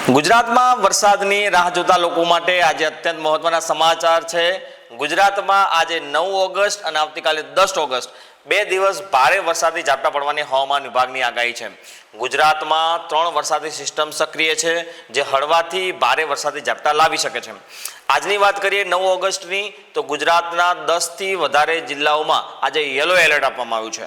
ગુજરાતમાં વરસાદની રાહ જોતા લોકો માટે આજે અત્યંત મહત્વના સમાચાર છે। ગુજરાતમાં આજે 9 ઓગસ્ટ અને આવતીકાલે 10 ઓગસ્ટ 2 દિવસ ભારે વરસાદી ઝાપટા પડવાની હવામાન વિભાગની આગાહી છે। ગુજરાતમાં 3 વરસાદી સિસ્ટમ સક્રિય છે જે હળવાથી ભારે વરસાદી ઝાપટા લાવી શકે છે। આજની વાત કરીએ 9 ઓગસ્ટની તો ગુજરાતના 10 થી વધારે જિલ્લાઓમાં આજે યલો એલર્ટ આપવામાં આવ્યું છે।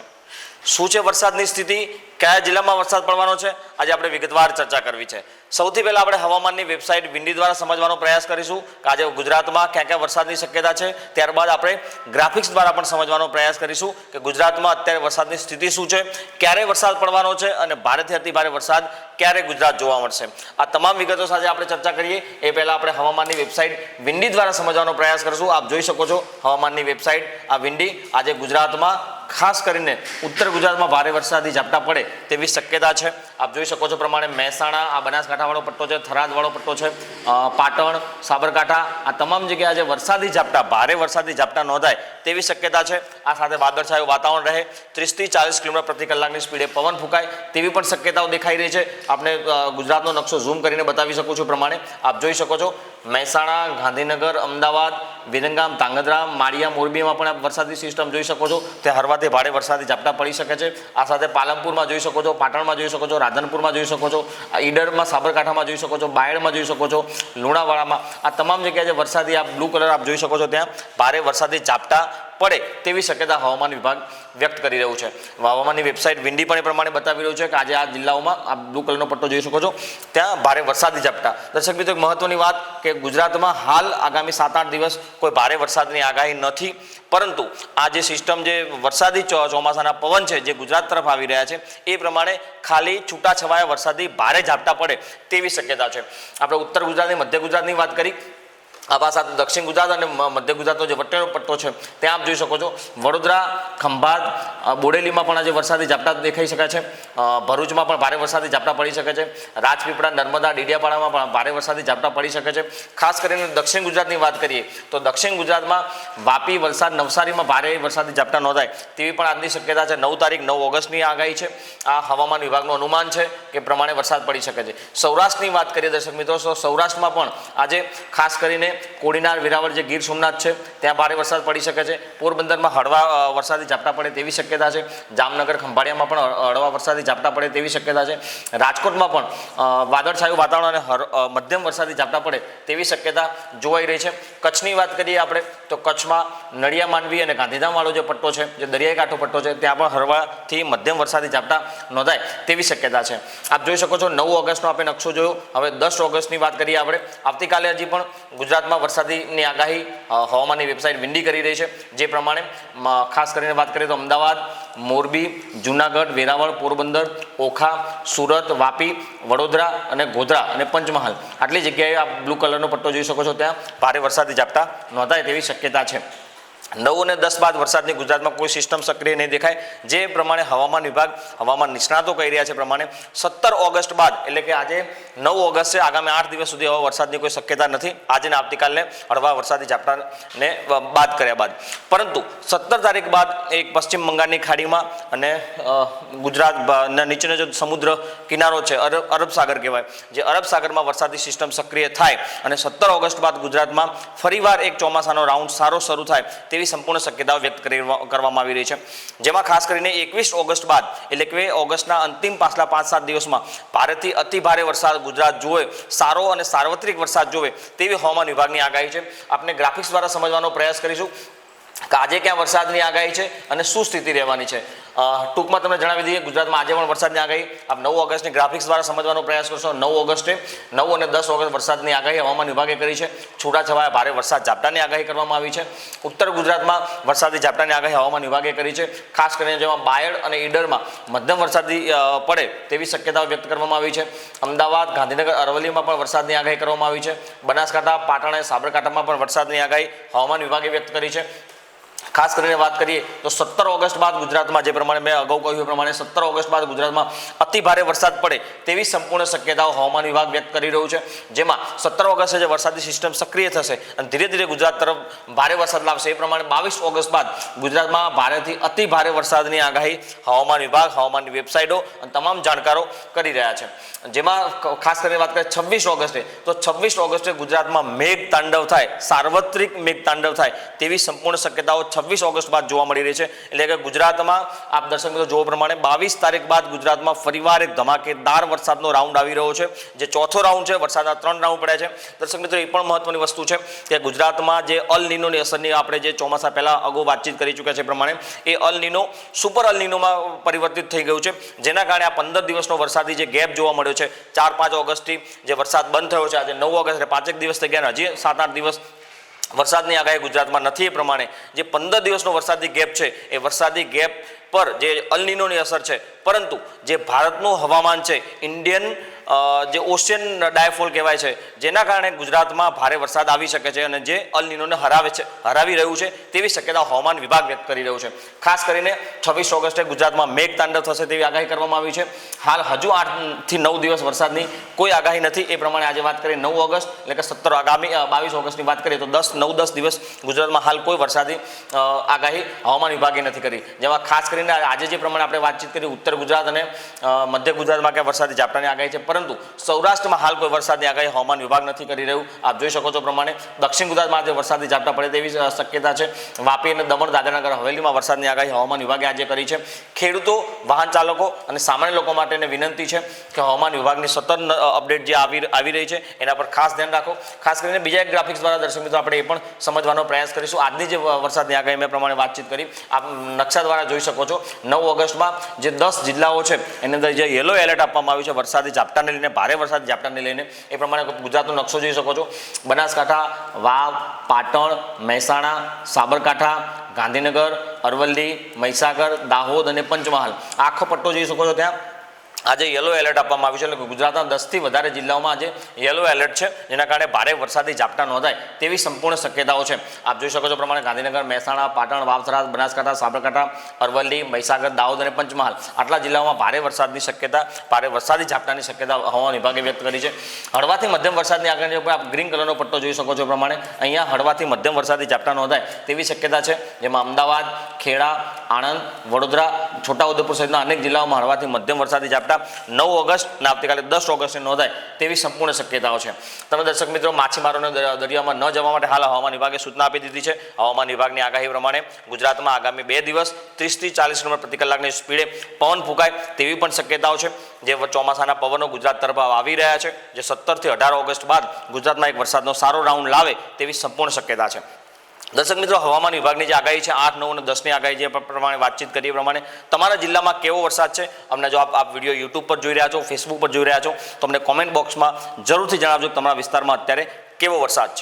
શું છે વરસાદની સ્થિતિ, કયા જિલ્લામાં વરસાદ પડવાનો છે, આજે આપણે વિગતવાર ચર્ચા કરવી છે। સૌથી પહેલા આપણે હવામાનની વેબસાઇટ વિન્ડી દ્વારા સમજવાનો પ્રયાસ કરીશું કે આજે ગુજરાતમાં ક્યાં ક્યાં વરસાદની શક્યતા છે। ત્યારબાદ આપણે ગ્રાફિક્સ દ્વારા પણ સમજવાનો પ્રયાસ કરીશું કે ગુજરાતમાં અત્યારે વરસાદની સ્થિતિ શું છે, ક્યારે વરસાદ પડવાનો છે અને ભારેથી અતિ ભારે વરસાદ ક્યારે ગુજરાત જોવા મળશે। આ તમામ વિગતો સાથે આપણે ચર્ચા કરીએ એ પહેલા આપણે હવામાનની વેબસાઇટ વિન્ડી દ્વારા સમજવાનો પ્રયાસ કરીશું। આપ જોઈ શકો છો હવામાનની વેબસાઇટ આ વિન્ડી આજે ગુજરાતમાં ખાસ કરીને ઉત્તર ગુજરાતમાં ભારે વરસાદી ઝાપટા પડે તેવી શક્યતા છે। આપ જોઈ શકો છો પ્રમાણે મહેસાણા, આ બનાસકાંઠાવાળો પટ્ટો છે, થરાદવાળો પટ્ટો છે, પાટણ, સાબરકાંઠા, આ તમામ જગ્યાએ આજે વરસાદી ઝાપટા, ભારે વરસાદી ઝાપટા નોંધાય તેવી શક્યતા છે। આ સાથે વાદળછાયું વાતાવરણ રહે, 30 થી 40 કિલોમીટર પ્રતિ કલાકની સ્પીડે પવન ફૂંકાય તેવી પણ શક્યતાઓ દેખાઈ રહી છે। આપણે ગુજરાતનો નકશો ઝૂમ કરીને બતાવી શકું છું પ્રમાણે આપ જોઈ શકો છો મહેસાણા, ગાંધીનગર, અમદાવાદ, વિરંગામ, ધાંગધ્રા, માળિયા, મોરબીમાં પણ આપ વરસાદી સિસ્ટમ જોઈ શકો છો। તે હળવાથી ભારે વરસાદી ઝાપટા પડી શકે છે। આ સાથે પાલનપુરમાં જોઈ શકો છો, પાટણમાં જોઈ શકો છો, રાધનપુરમાં જોઈ શકો છો, ઈડરમાં, સાબરકાંઠામાં જોઈ શકો છો, બાયડમાં જોઈ શકો છો, લુણાવાડામાં, આ તમામ જગ્યાએ જે વરસાદી આ બ્લુ કલર આપ જોઈ શકો છો ત્યાં ભારે વરસાદી ઝાપટા પડે તેવી શક્યતા હવામાન વિભાગ વ્યક્ત કરી રહ્યું છે। હવામાનની વેબસાઇટ વિન્ડી પણ એ પ્રમાણે બતાવી રહ્યું છે કે આજે આ જિલ્લાઓમાં આ બ્લુ કલરનો પટ્ટો જોઈ શકો છો ત્યાં ભારે વરસાદી ઝાપટા। દર્શક મિત્રો, એક મહત્વની વાત કે ગુજરાતમાં હાલ આગામી 7-8 દિવસ કોઈ ભારે વરસાદની આગાહી નથી, પરંતુ આ જે સિસ્ટમ જે વરસાદી ચોમાસાના પવન છે જે ગુજરાત તરફ આવી રહ્યા છે એ પ્રમાણે ખાલી છૂટાછવાયા વરસાદી ભારે ઝાપટા પડે તેવી શક્યતા છે। આપણે ઉત્તર ગુજરાતની, મધ્ય ગુજરાતની વાત કરી, આ સાથે દક્ષિણ ગુજરાત અને મધ્ય ગુજરાતનો જે વટેલો પટ્ટો છે ત્યાં આપ જોઈ શકો છો વડોદરા, ખંભાત, બોડેલીમાં પણ આજે વરસાદી ઝાપટા દેખાઈ શકે છે। ભરૂચમાં પણ ભારે વરસાદી ઝાપટા પડી શકે છે। રાજપીપળા, નર્મદા, ડેડિયાપાડામાં પણ ભારે વરસાદી ઝાપટા પડી શકે છે। ખાસ કરીને દક્ષિણ ગુજરાતની વાત કરીએ તો દક્ષિણ ગુજરાતમાં વાપી, વલસાડ, નવસારીમાં ભારે વરસાદી ઝાપટા નોંધાય તેવી પણ આજની શક્યતા છે। 9 તારીખ 9 ઓગસ્ટની આગાહી છે। આ હવામાન વિભાગનું અનુમાન છે કે પ્રમાણે વરસાદ પડી શકે છે। સૌરાષ્ટ્રની વાત કરીએ દર્શક મિત્રો તો સૌરાષ્ટ્રમાં પણ આજે ખાસ કરીને કોડીનાર, વેરાવળ જે ગીર સોમનાથ છે ત્યાં ભારે વરસાદ પડી શકે છે। પોરબંદરમાં હળવા વરસાદી ઝાપટા પડે તેવી શક્યતા છે। જામનગર, ખંભાળિયામાં પણ હળવા વરસાદી ઝાપટા પડે તેવી શક્યતા છે। રાજકોટમાં પણ વાદળછાયું વાતાવરણ અને મધ્યમ વરસાદી ઝાપટા પડે તેવી શક્યતા જોવાઈ રહી છે। કચ્છની વાત કરીએ આપણે તો કચ્છમાં નડિયા, માંડવી અને ગાંધીધામવાળો જે પટ્ટો છે, જે દરિયાઈ કાંઠો પટ્ટો છે ત્યાં પણ હળવાથી મધ્યમ વરસાદી ઝાપટા નોંધાય તેવી શક્યતા છે। આપ જોઈ શકો છો 9 ઓગસ્ટનો આપણે નકશો જોયો। હવે 10 ઓગસ્ટની વાત કરીએ આપણે। આવતીકાલે હજી પણ ગુજરાતમાં વરસાદીની આગાહી હવામાનની વેબસાઇટ વિન્ડી કરી રહી છે। જે પ્રમાણે ખાસ કરીને વાત કરીએ તો અમદાવાદ, મોરબી, જૂનાગઢ, વેરાવળ, પોરબંદર, ઓખા, સુરત, વાપી, વડોદરા અને ગોધરા અને પંચમહાલ આટલી જગ્યાએ આ બ્લુ કલરનો પટ્ટો જોઈ શકો છો ત્યાં ભારે વરસાદી ઝાપટા નોંધાય તેવી શક્યતા છે। 9 અને 10 બાદ વરસાદની ગુજરાતમાં કોઈ સિસ્ટમ સક્રિય નહીં દેખાય। જે પ્રમાણે હવામાન વિભાગ, હવામાન નિષ્ણાતો કહી રહ્યા છે પ્રમાણે 17 ઓગસ્ટ બાદ એટલે કે આજે 9 ઓગસ્ટ છે, આગામી 8 દિવસ સુધી હવે વરસાદની કોઈ શક્યતા નથી। આજે ને આવતીકાલને હળવા વરસાદી ઝાપટાને બાદ કર્યા બાદ, પરંતુ 17 તારીખ બાદ એક પશ્ચિમ બંગાળની ખાડીમાં અને ગુજરાતના નીચેનો જે સમુદ્ર કિનારો છે, અરબ સાગર કહેવાય, જે અરબ સાગરમાં વરસાદી સિસ્ટમ સક્રિય થાય અને 17 ઓગસ્ટ બાદ ગુજરાતમાં ફરીવાર એક ચોમાસાનો રાઉન્ડ સારો શરૂ થાય તેવી સંપૂર્ણ શક્યતાઓ વ્યક્ત કરવામાં આવી રહી છે। જેમાં ખાસ કરીને 21 ઓગસ્ટ બાદ એટલે કે ઓગસ્ટના અંતિમ પાછલા 5-7 દિવસમાં ભારેથી અતિ ભારે વરસાદ ગુજરાત જોવે, સારો અને સાર્વત્રિક વરસાદ જોવે તેવી હવામાન વિભાગની આગાહી છે। આપણે ગ્રાફિક્સ દ્વારા સમજવાનો પ્રયાસ કરીશું કે આજે ક્યાં વરસાદની આગાહી છે અને શું સ્થિતિ રહેવાની છે। ટૂંકમાં તમને જણાવી દઈએ ગુજરાતમાં આજે પણ વરસાદની આગાહી આપ 9 ઓગસ્ટની ગ્રાફિક્સ દ્વારા સમજવાનો પ્રયાસ કરશો। 9 ઓગસ્ટે 9 અને 10 ઓગસ્ટ વરસાદની આગાહી હવામાન વિભાગે કરી છે। છૂટાછવાયા ભારે વરસાદ ઝાપટાની આગાહી કરવામાં આવી છે। ઉત્તર ગુજરાતમાં વરસાદી ઝાપટાની આગાહી હવામાન વિભાગે કરી છે। ખાસ કરીને જેમાં બાયડ અને ઈડરમાં મધ્યમ વરસાદી પડે તેવી શક્યતાઓ વ્યક્ત કરવામાં આવી છે। અમદાવાદ, ગાંધીનગર, અરવલ્લીમાં પણ વરસાદની આગાહી કરવામાં આવી છે। બનાસકાંઠા, પાટણ અને સાબરકાંઠામાં પણ વરસાદની આગાહી હવામાન વિભાગે વ્યક્ત કરી છે। ખાસ કરીને વાત કરીએ તો 17 ઓગસ્ટ બાદ ગુજરાતમાં જે પ્રમાણે મેં અગાઉ કહ્યું એ પ્રમાણે 17 ઓગસ્ટ બાદ ગુજરાતમાં અતિ ભારે વરસાદ પડે તેવી સંપૂર્ણ શક્યતાઓ હવામાન વિભાગ વ્યક્ત કરી રહ્યું છે, જેમાં 17 ઓગસ્ટે જે વરસાદી સિસ્ટમ સક્રિય થશે અને ધીરે ધીરે ગુજરાત તરફ ભારે વરસાદ લાવશે એ પ્રમાણે 22 ઓગસ્ટ બાદ ગુજરાતમાં ભારેથી અતિ ભારે વરસાદની આગાહી હવામાન વિભાગ, હવામાનની વેબસાઇટો અને તમામ જાણકારો કરી રહ્યા છે, જેમાં ખાસ કરીને વાત કરીએ 26 ઓગસ્ટે તો 26 ઓગસ્ટે ગુજરાતમાં મેઘ તાંડવ થાય, સાર્વત્રિક મેઘ તાંડવ થાય તેવી સંપૂર્ણ શક્યતાઓ 26 ઓગસ્ટ બાદ જોવા મળી રહી છે। એટલે કે ગુજરાતમાં આપ દર્શક મિત્રો જોવા પ્રમાણે 22 તારીખ બાદ ગુજરાતમાં ફરીવાર એક ધમાકેદાર વરસાદનો રાઉન્ડ આવી રહ્યો છે, જે ચોથો રાઉન્ડ છે। વરસાદના 3 રાઉન્ડ પડ્યા છે। દર્શક મિત્રો એ પણ મહત્વની વસ્તુ છે કે ગુજરાતમાં જે અલ નીનોની અસરની આપણે જે ચોમાસા પહેલા અગાઉ વાતચીત કરી ચૂક્યા છે પ્રમાણે એ અલ નીનો સુપર અલ નીનોમાં પરિવર્તિત થઈ ગયું છે, જેના કારણે આ 15 દિવસનો વરસાદી જે ગેપ જોવા મળ્યો છે, 4-5 ઓગસ્ટથી જે વરસાદ બંધ થયો છે, આજે 9 ઓગસ્ટ 5 દિવસ થઈ ગયા, હજી 7-8 દિવસ વરસાદની આગાહી ગુજરાતમાં નથી। એ પ્રમાણે જે 15 દિવસનો વરસાદી ગેપ છે એ વરસાદી ગેપ પર જે અલ નીનોની અસર છે, પરંતુ જે ભારતનું હવામાન છે ઇન્ડિયન જે ઓશિયન ડાયફોલ કહેવાય છે, જેના કારણે ગુજરાતમાં ભારે વરસાદ આવી શકે છે અને જે અલ નીનોને હરાવી રહ્યું છે તેવી શક્યતા હવામાન વિભાગ વ્યક્ત કરી રહ્યું છે। ખાસ કરીને 26 ઓગસ્ટે ગુજરાતમાં મેઘ તાંડવ થશે તેવી આગાહી કરવામાં આવી છે। હાલ હજુ 8 થી 9 દિવસ વરસાદની કોઈ આગાહી નથી। એ પ્રમાણે આજે વાત કરીએ 9 ઓગસ્ટ એટલે કે 17 આગામી 22 ઓગસ્ટની વાત કરીએ તો 9-10 દિવસ ગુજરાતમાં હાલ કોઈ વરસાદી આગાહી હવામાન વિભાગે નથી કરી, જેમાં ખાસ કરીને આજે જે પ્રમાણે આપણે વાતચીત કરી ઉત્તર ગુજરાત અને મધ્ય ગુજરાતમાં કે વરસાદી ઝાપટાની આગાહી છે, પરંતુ સૌરાષ્ટ્રમાં હાલ કોઈ વરસાદની આગાહી હવામાન વિભાગ નથી કરી રહ્યું। આપ જોઈ શકો છો પ્રમાણે દક્ષિણ ગુજરાતમાં આજે વરસાદી ઝાપટા પડે તેવી શક્યતા છે। વાપી અને દમણ દાદરાનગર હવેલીમાં વરસાદની આગાહી હવામાન વિભાગે આજે કરી છે। ખેડૂતો, વાહન ચાલકો અને સામાન્ય લોકો માટેની વિનંતી છે કે હવામાન વિભાગની સતત અપડેટ જે આવી રહી છે એના પર ખાસ ધ્યાન રાખો। ખાસ કરીને બીજા એક ગ્રાફિક્સ દ્વારા દર્શક મિત્રો આપણે એ પણ સમજવાનો પ્રયાસ કરીશું। આજની જે વરસાદની આગાહી મેં પ્રમાણે વાતચીત કરી આપ નકશા દ્વારા જોઈ શકો છો। 9 ઓગસ્ટમાં જે 10 જિલ્લાઓ છે એની અંદર જે યલો એલર્ટ આપવામાં આવ્યું છે વરસાદી ઝાપટાને લઈને, ભારે વરસાદી ઝાપટાને લઈને, એ પ્રમાણે ગુજરાતનો નકશો જોઈ શકો છો। બનાસકાંઠા, વાવ, પાટણ, મહેસાણા, સાબરકાંઠા, ગાંધીનગર, અરવલ્લી, મહીસાગર, દાહોદ અને પંચમહાલ આખો પટ્ટો જોઈ શકો છો। ત્યાં આજે યલો એલર્ટ આપવામાં આવ્યું છે, એટલે ગુજરાતના 10થી વધારે જિલ્લાઓમાં આજે યલો એલર્ટ છે, જેના કારણે ભારે વરસાદી ઝાપટા નોંધાય તેવી સંપૂર્ણ શક્યતાઓ છે। આપ જોઈ શકો છો પ્રમાણે ગાંધીનગર, મહેસાણા, પાટણ, વાવથરા, બનાસકાંઠા, સાબરકાંઠા, અરવલ્લી, મહીસાગર, દાહોદ અને પંચમહાલ આટલા જિલ્લાઓમાં ભારે વરસાદની શક્યતા, ભારે વરસાદી ઝાપટાની શક્યતા હવામાન વિભાગે વ્યક્ત કરી છે। હળવાથી મધ્યમ વરસાદની આગાહી ઉપર આપ ગ્રીન કલરનો પટ્ટો જોઈ શકો છો પ્રમાણે અહીંયા હળવાથી મધ્યમ વરસાદી ઝાપટા નોંધાય તેવી શક્યતા છે, જેમાં અમદાવાદ, ખેડા, આણંદ, વડોદરા, છોટાઉદેપુર સહિતના અનેક જિલ્લાઓમાં હળવાથી મધ્યમ વરસાદી ઝાપટા 9 ઓગસ્ટ અને આવતીકાલે 10 ઓગસ્ટે નોંધાય તેવી સંપૂર્ણ શક્યતાઓ છે। તમે દર્શક મિત્રો માછીમારોને દરિયામાં ન જવા માટે હાલ હવામાન વિભાગે સૂચના આપી દીધી છે। હવામાન વિભાગની આગાહી પ્રમાણે ગુજરાતમાં આગામી 2 દિવસ 30 થી 40 કિલોમીટર પ્રતિ કલાકની સ્પીડે પવન ફૂંકાય તેવી પણ શક્યતાઓ છે। જે ચોમાસાના પવનો ગુજરાત તરફ આવી રહ્યા છે, જે 17 થી 18 ઓગસ્ટ બાદ ગુજરાતમાં એક વરસાદનો સારો રાઉન્ડ લાવે તેવી સંપૂર્ણ શક્યતા છે। દર્શક મિત્રો હવામાન વિભાગની જે આગાહી છે 8, 9 અને 10ની આગાહી જે પ્રમાણે વાતચીત કરીએ પ્રમાણે તમારા જિલ્લામાં કેવો વરસાદ છે અમને જો આપ વિડીયો યુટ્યુબ પર જોઈ રહ્યા છો, ફેસબુક પર જોઈ રહ્યા છો તો અમને કોમેન્ટ બોક્સમાં જરૂરથી જણાવજો તમારા વિસ્તારમાં અત્યારે કેવો વરસાદ છે।